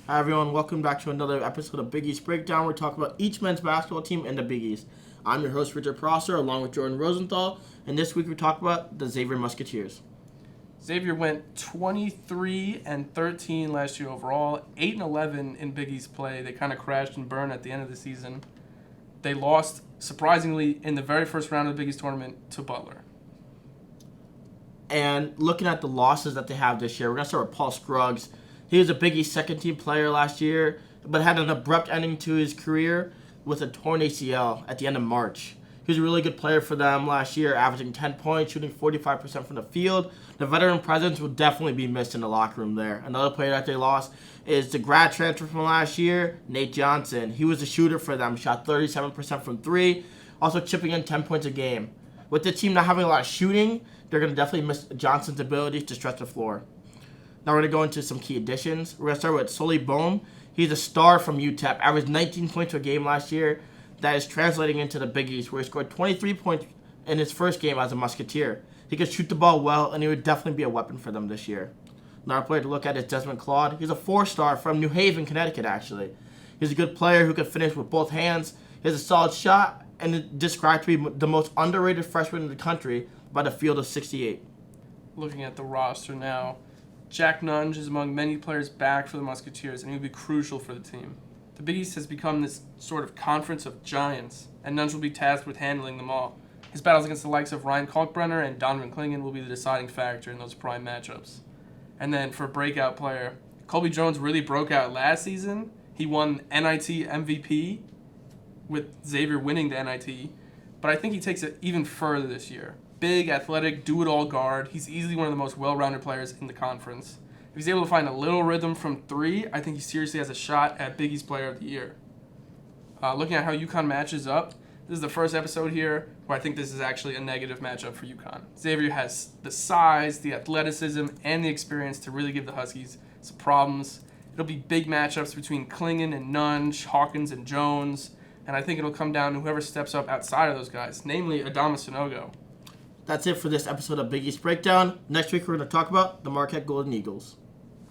Hi everyone, welcome back to another episode of Big East Breakdown. We're talking about each men's basketball team in the Big East. I'm your host, Richard Prosser, along with Jordan Rosenthal, and this week we talk about the Xavier Musketeers. Xavier went 23-13 last year overall, 8-11 in Big East play. They kind of crashed and burned at the end of the season. They lost, surprisingly, in the very first round of the Big East tournament to Butler. And looking at the losses that they have this year, we're going to start with Paul Scruggs. He was a Big East second-team player last year, but had an abrupt ending to his career with a torn ACL at the end of March. He was a really good player for them last year, averaging 10 points, shooting 45% from the field. The veteran presence will definitely be missed in the locker room there. Another player that they lost is the grad transfer from last year, Nate Johnson. He was a shooter for them, shot 37% from three, also chipping in 10 points a game. With the team not having a lot of shooting, they're going to definitely miss Johnson's ability to stretch the floor. Now we're going to go into some key additions. We're going to start with Sully Bohm. He's a star from UTEP, averaged 19 points per game last year. That is translating into the Big East, where he scored 23 points in his first game as a Musketeer. He could shoot the ball well, and he would definitely be a weapon for them this year. Another player to look at is Desmond Claude. He's a four-star from New Haven, Connecticut, actually. He's a good player who can finish with both hands. He has a solid shot, and is described to be the most underrated freshman in the country by the field of 68. Looking at the roster now, Jack Nunge is among many players back for the Musketeers, and he will be crucial for the team. The Big East has become this sort of conference of giants, and Nunge will be tasked with handling them all. His battles against the likes of Ryan Kalkbrenner and Donovan Clingan will be the deciding factor in those prime matchups. And then for a breakout player, Colby Jones really broke out last season. He won NIT MVP with Xavier winning the NIT, but I think he takes it even further this year. Big, athletic, do-it-all guard. He's easily one of the most well-rounded players in the conference. If he's able to find a little rhythm from three, I think he seriously has a shot at Big East Player of the Year. Looking at how UConn matches up, this is the first episode here where I think this is actually a negative matchup for UConn. Xavier has the size, the athleticism, and the experience to really give the Huskies some problems. It'll be big matchups between Clingan and Nunge, Hawkins and Jones, and I think it'll come down to whoever steps up outside of those guys, namely Adama Sanogo. That's it for this episode of Big East Breakdown. Next week, we're going to talk about the Marquette Golden Eagles.